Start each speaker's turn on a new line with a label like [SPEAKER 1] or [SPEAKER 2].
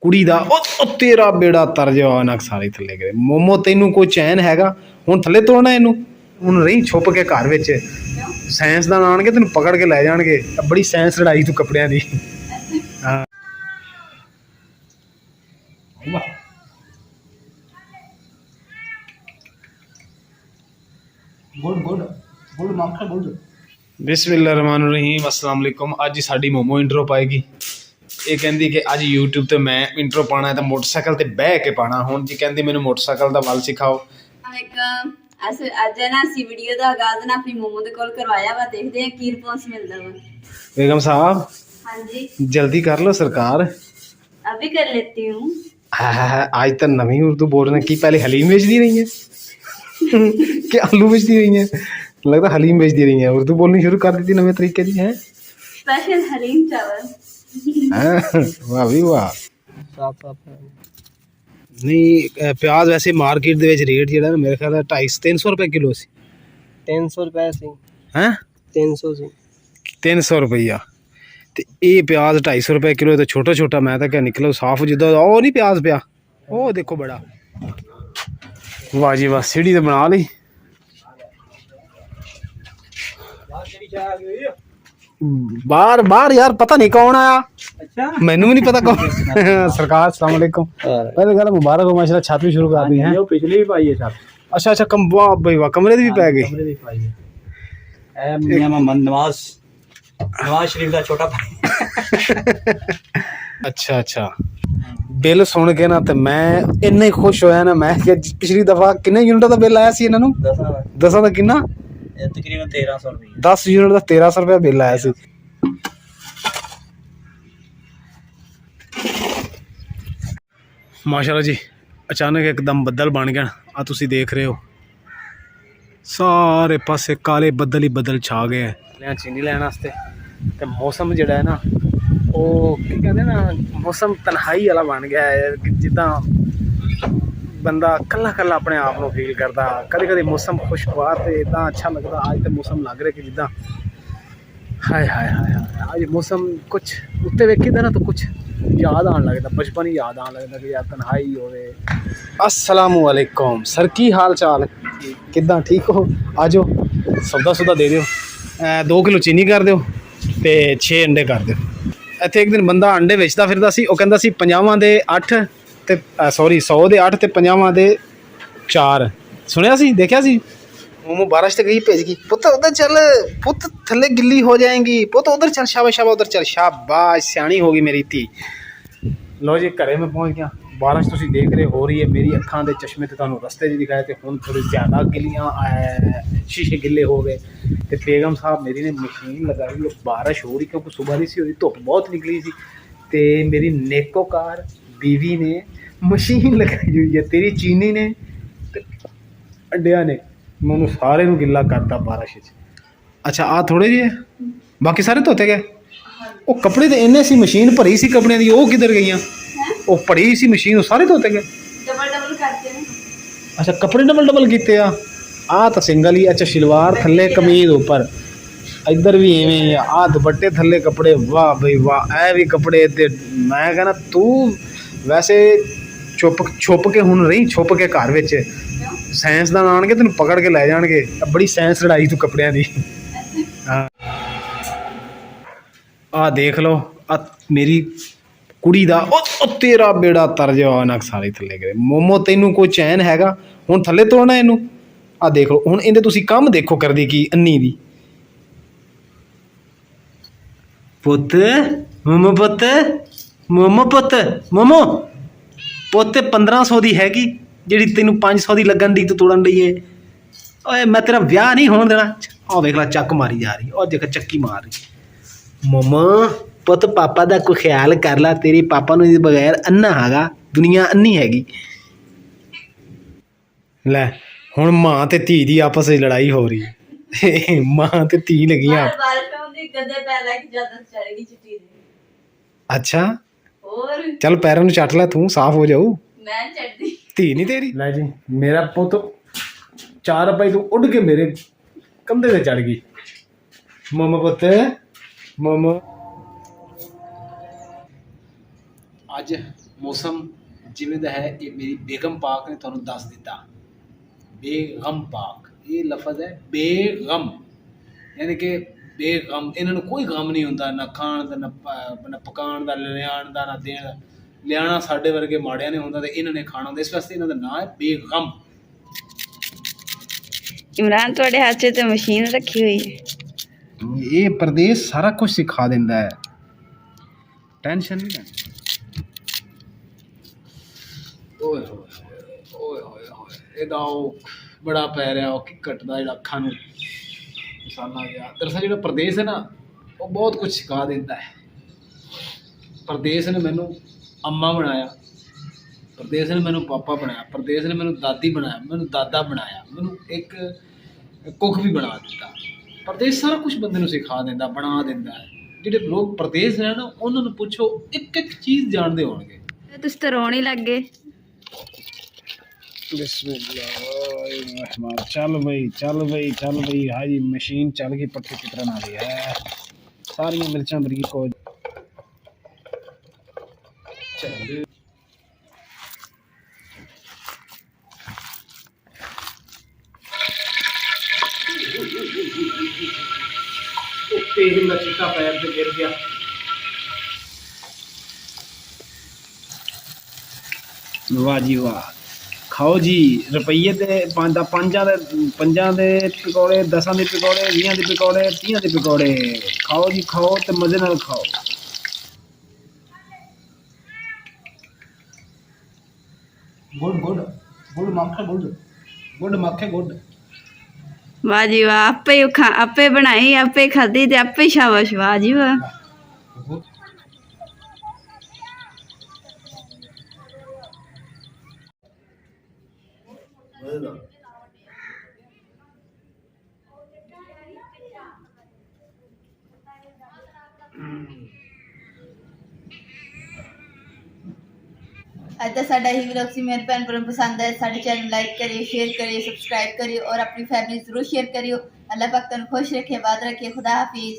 [SPEAKER 1] ਕੁੜੀ ਦਾ ਉਹ ਤੇਰਾ ਬੇੜਾ ਤਰ ਜਾ ਨਕ ਸਾਰੇ ਥੱਲੇ ਗਏ। ਮੋਮੋ ਤੈਨੂੰ ਕੋਈ ਚੈਨ ਹੈਗਾ ਹੁਣ ਥੱਲੇ ਤੋੜਨਾ ਇਹਨੂੰ? ਹੁਣ ਰਹੀ ਛੁਪ ਕੇ ਘਰ ਵਿੱਚ, ਸਾਇੰਸਦਾਨ ਆਣਗੇ ਤੈਨੂੰ ਪਕੜ ਕੇ ਲੈ ਜਾਣਗੇ। ਬੜੀ ਸਾਇੰਸ ਲੜਾਈ ਤੂੰ ਕੱਪੜਿਆਂ ਦੀ। ਹਾਂ बिस्मिल्लाहिर्रहमानिर्रहीम अस्सलाम वालेकुम। अज साडी मोमो इंट्रो पाएगी। ये कहती कि अज यूट्यूब ते मैं इंट्रो पाना है तो मोटरसाइकिल ते बह के पाना। हुण जी कहती मैनू मोटरसाइकिल दा वल सिखाओ।
[SPEAKER 2] अज ना असी वीडियो दा आगाज ना अपनी मोमो दे कोल करवाया वा, देखदे हैं की रिस्पांस मिलदा वा।
[SPEAKER 1] बेगम साहब
[SPEAKER 2] हां जी
[SPEAKER 1] जल्दी कर लो सरकार।
[SPEAKER 2] अभी कर लेती हूँ।
[SPEAKER 1] आज तो नवी उर्दू बोल रहे की पहले हलीम बेचती रही है कि आलू बेचती रही है? लगता हलीम बेचती रही है। उर्दू बोलनी शुरू कर दी थी नवे तरीके की है।
[SPEAKER 2] स्पेशल हलीम चावल।
[SPEAKER 1] वाह भी वाह। नहीं प्याज वैसे मार्केट दे विच रेट जेड़ा मेरे ख्याल 250-300 रुपए किलो सी।
[SPEAKER 3] 300 रुपए सी।
[SPEAKER 1] हैं
[SPEAKER 3] 300 सी।
[SPEAKER 1] 300 रुपया ते ये प्याज 250 रुपए किलो। तो छोटा छोटा मैं तो क्या निकलो साफ जिदा और नहीं प्याज पिया। ओ देखो बड़ा वाह जी वाह। सीढ़ी तो बना ली। बाहर बाहर यार पता नहीं कौन आया।
[SPEAKER 3] अच्छा
[SPEAKER 1] मैनू भी नहीं पता कौन। सरकार अस्सलाम वालेकुम। पहले गल मुबारक हो माशाल्लाह। छत भी शुरू कर दी है।
[SPEAKER 3] पिछली भी पाई है छत।
[SPEAKER 1] अच्छा अच्छा कम वाह भाई वाह। कमरे दी भी पै गई।
[SPEAKER 3] कमरे दी पाई है। ए मियां मोहम्मद नवाज शरीफ दा छोटा भाई।
[SPEAKER 1] अच्छा अच्छा बिल सुन के ना तो मैं इन्ना ही खुश होया ना। मैं पिछली दफा किन्ने यूनिट का बिल आया सी इन्हां नूं? 10 का किन्ना?
[SPEAKER 3] तकरीबन 1300 रुपए।
[SPEAKER 1] 10 यूनिट का 1300 रुपया बिल आया सी। माशाल्लाह जी अचानक एकदम बदल बन गया। आ तुसी देख रहे हो सारे पासे काले बदल ही बदल छा गए हैं चीनी लैन वास्ते। ते मौसम जिहड़ा है ना वो की कहते ना मौसम तन्हाई वाला बन गया है। जिदा बंदा कला कला अपने आप को फील करता। कदे कदे मौसम खुशगवार तो इतना अच्छा लगता। अज तो मौसम लग रहा कि जिदा हाय हाय हाय हाय। अज मौसम कुछ उत्ते वेखीदा ना तो कुछ याद आन लगता। बचपन ही याद आन लगता कि यार तन्हाई होवे। अस्सलामु अलैकुम सर की हाल चाल किदा ठीक हो? आ जाओ सौदा सुदा दे दिओ। 2 किलो चीनी कर दिओ ते 6 अंडे कर दिओ। इत्थे एक दिन बंदा अंडे बेचदा फिरदा सी। ਉਹ ਕਹਿੰਦਾ ਸੀ 50 ਦੇ 8 ਤੇ ਸੌਰੀ 100 ਦੇ 8 ਤੇ 50 ਦੇ 4 ਸੁਣਿਆ ਸੀ ਦੇਖਿਆ ਸੀ। मोमो बारिश तो गई भेज गई। पुत उधर चल पुत थले गिल्ली हो जाएंगी। पुत उधर चल शाबाश शाबाश उधर चल शाबाश सियाणी होगी मेरी धी। लो जी घरे में पहुँच गया। बारिश तुम देख रहे हो रही है। मेरी अखां के चश्मे तो तुहानू रस्ते दिखाए थे। हुण थोड़ी ज़्यादा गिल्लियाँ शीशे गिले हो गए। तो बेगम साहब मेरी ने मशीन लगाई। बारिश हो रही क्योंकि सुबह नहीं सी हो रही धुप बहुत निकली सी। तो मेरी नेकोकार बीवी ने मशीन लगाई हुई है। तेरी चीनी ने अंडिया ने मैं सारे गिला करता बारिश। अच्छा आ थोड़े जे बाकी सारे धोते गए। वो कपड़े तो इन्ने सी मशीन भरी सी कपड़े की वो किधर गई? वो भरी सी मशीन वो सारे धोते गए।
[SPEAKER 2] डबल डबल करते हैं।
[SPEAKER 1] अच्छा कपड़े डबल डबल किए आ तो सिंगल ही। अच्छा शलवार थले कमीज उपर इधर भी इवें ही आ दुपट्टे थले कपड़े। वाह भाई वाह ऐ भी कपड़े। मैं कहना तू वैसे छुप के हुण रही छुप के घर विच। साइंसदान आणगे तैनूं पकड़ के लै जाणगे। बड़ी साइंस लड़ाई तू कपड़ियां दी। आ देख लो आ मेरी कुड़ी दा ओ तेरा बेड़ा तर जा नक सारे थल्ले गए। मोमो तैनूं कोई चैन हैगा हुण थल्ले तोड़ना इनू? आ देख लो हुण इहदे तुसीं कम देखो करदी की अन्नी दी। पुत्त मोमो पुत्त मोमो पुत्त मोमो पुत्त 1500 दी हैगी ਜਿਹੜੀ ਤੈਨੂੰ 500 ਦੀ ਲੱਗਣ ਦੀ ਤੂੰ ਤੋੜਨ ਲਈ ਏ। ਓਏ ਮੈਂ ਤੇਰਾ ਵਿਆਹ ਨਹੀਂ ਹੋਣ ਦੇਣਾ। ਆ ਵੇਖ ਲੈ ਚੱਕ ਮਾਰੀ ਜਾ ਰਹੀ। ਉਹ ਦੇਖ ਚੱਕੀ ਮਾਰ ਰਹੀ। ਮਮਾ ਪੁੱਤ ਪਾਪਾ ਦਾ ਕੋਈ ਖਿਆਲ ਕਰ ਲੈ। ਤੇਰੇ ਪਾਪਾ ਨੂੰ ਇਹਦੇ ਬਗੈਰ ਅੰਨਾ ਹੈਗਾ। ਦੁਨੀਆ ਅੰਨੀ ਹੈਗੀ। ਲੈ ਹੁਣ ਮਾਂ ਤੇ ਧੀ ਦੀ ਆਪਸ ਵਿੱਚ ਲੜਾਈ ਹੋ ਰਹੀ। ਮਾਂ ਤੇ ਧੀ ਲੱਗੀਆਂ।
[SPEAKER 2] बारिश होंदी गद्दे पैर लग ज्यादा चढ़ेगी चिट्टी दी।
[SPEAKER 1] अच्छा
[SPEAKER 2] और
[SPEAKER 1] ਚੱਲ ਪੈਰਾਂ ਨੂੰ ਚੱਟ ਲੈ ਤੂੰ ਸਾਫ਼ ਹੋ ਜਾਊ।
[SPEAKER 2] मैं चढ़ती
[SPEAKER 1] धी नहीं तेरी। लै जी मेरा पुत 4 रुपए तू उड़ के मेरे कंधे से चढ़ गई। मोमो पुत मोमो अज ਮੌਸਮ ਜਿਵੇਂ ਦਾ ਹੈ ਇਹ ਮੇਰੀ ਬੇਗਮ ਪਾਕ ਨੇ ਤੁਹਾਨੂੰ ਦੱਸ ਦਿੱਤਾ। ਬੇਗਮ ਪਾਕ ਇਹ ਲਫ਼ਜ਼ ਹੈ ਬੇਗਮ, ਯਾਨੀ ਕਿ ਬੇਗਮ, ਇਹਨਾਂ ਨੂੰ ਕੋਈ ਗਮ ਨਹੀਂ ਹੁੰਦਾ, ਨਾ ਖਾਣ ਦਾ ਨਾ ਪਕਾਉਣ ਦਾ, ਲਿਆਉਣ ਦਾ ਨਾ ਦੇਣ ਦਾ। ਲਿਆਉਣਾ ਸਾਡੇ ਵਰਗੇ ਮਾੜਿਆਂ ਨੇ ਹੁੰਦਾ ਤੇ ਇਹਨਾਂ ਨੇ ਖਾਣਾ ਹੁੰਦਾ, ਇਸ ਵਾਸਤੇ ਇਹਨਾਂ ਦਾ ਨਾਂ ਹੈ ਬੇਗਮ।
[SPEAKER 2] ਇਮਰਾਨ ਤੁਹਾਡੇ ਹੱਥ 'ਚ ਤੇ ਮਸ਼ੀਨ ਰੱਖੀ ਹੋਈ ਹੈ।
[SPEAKER 1] ਇਹ ਪ੍ਰਦੇਸ਼ ਸਾਰਾ ਕੁਝ ਸਿਖਾ ਦਿੰਦਾ ਹੈ, ਟੈਨਸ਼ਨ ਨਹੀਂ ਲੈਣੀ। ਓਏ ਹੋਏ ਓਏ ਹੋਏ ਹੋਏ, ਇਹਦਾ ਉਹ ਬੜਾ ਪੈ ਰਿਹਾ ਉਹ ਕਿੱਕਟ ਦਾ ਜਿਹੜਾ ਅੱਖਾਂ ਨੂੰ ਮਸਾਲਾ ਗਿਆ। ਦਰਅਸਲ ਜਿਹੜਾ ਪ੍ਰਦੇਸ਼ ਹੈ ਨਾ ਉਹ ਬਹੁਤ ਕੁਝ ਸਿਖਾ ਦਿੰਦਾ ਹੈ। ਪ੍ਰਦੇਸ਼ ਨੇ ਮੈਨੂੰ ਅੰਮਾ ਬਣਾਇਆ, ਪ੍ਰਦੇਸ਼ ਨੇ ਮੈਨੂੰ ਪਾਪਾ ਬਣਾਇਆ, ਪ੍ਰਦੇਸ਼ ਨੇ ਮੈਨੂੰ ਦਾਦੀ ਬਣਾਇਆ, ਮੈਨੂੰ ਦਾਦਾ ਬਣਾਇਆ, ਮੈਨੂੰ ਇੱਕ ਕੁੱਕ ਵੀ ਬਣਾ ਦਿੱਤਾ। ਪ੍ਰਦੇਸ਼ ਸਾਰਾ ਕੁਝ ਬੰਦੇ ਨੂੰ ਸਿਖਾ ਦਿੰਦਾ, ਬਣਾ ਦਿੰਦਾ ਹੈ। ਜਿਹੜੇ ਲੋਕ ਪ੍ਰਦੇਸ਼ ਰਹਿਣ ਉਹਨਾਂ ਨੂੰ ਪੁੱਛੋ ਇੱਕ ਇੱਕ ਚੀਜ਼ ਜਾਣਦੇ ਹੋਣਗੇ।
[SPEAKER 2] ਤੁਸੀਂ ਤਾਂ ਰੋਣ ਹੀ ਲੱਗ ਗਏ।
[SPEAKER 1] ਚੱਲ ਬਈ ਚੱਲ ਬਈ ਚੱਲ ਬਈ, ਹਾਜੀ ਮਸ਼ੀਨ ਚੱਲ ਗਈ, ਪੱਠੇ ਕਿਤਰਨ ਵਾਲੀ ਹੈ। ਸਾਰੀਆਂ ਮਿਰਚਾਂ ਬਰੀਕ ਹੋ ਚੱਲ। ਤੇਜ਼ ਦਾ ਚਿੱਟਾ ਪੈਰ ਤੇ ਗਿਰ ਗਿਆ। ਵਾਹ ਜੀ ਵਾਹ, ਖਾਓ ਜੀ। ਰੁਪਈਏ ਤੇ ਪੰਜਾਂ ਦੇ ਪਕੌੜੇ, 10 ਦੇ ਪਕੌੜੇ, 20 ਦੇ ਪਕੌੜੇ, 30 ਦੇ ਪਕੌੜੇ। ਖਾਓ ਜੀ ਖਾਓ ਤੇ ਮਜ਼ੇ ਨਾਲ ਖਾਓ। ਗੁੱਡ ਗੁੱਡ ਗੁੱਡ ਮੱਖਣ, ਗੁੱਡ ਗੁੱਡ ਮੱਖੇ, ਗੁੱਡ।
[SPEAKER 2] ਵਾਹ ਜੀ ਵਾਹ, ਆਪੇ ਬਣਾਈ, ਆਪੇ ਖਾਧੀ ਤੇ ਆਪੇ ਸ਼ਾਬਾਸ਼। ਵਾਹ ਜੀ ਵਾਹ। ਅੱਜ ਦਾ ਸਾਡਾ ਹੀ ਵਲੌਗ ਸੀ। ਮੇਰੇ ਭੈਣ ਭਰਾ ਪਸੰਦ ਆਏ ਸਾਡੇ ਚੈਨਲ ਨੂੰ ਲਾਈਕ ਕਰਿਓ, शेयर करिए, सब्सक्राइब करिए और अपनी फैमिली जरूर शेयर करियो। अल्लाह पाक तुम खुश रखे, बात रखे। खुदा हाफिज।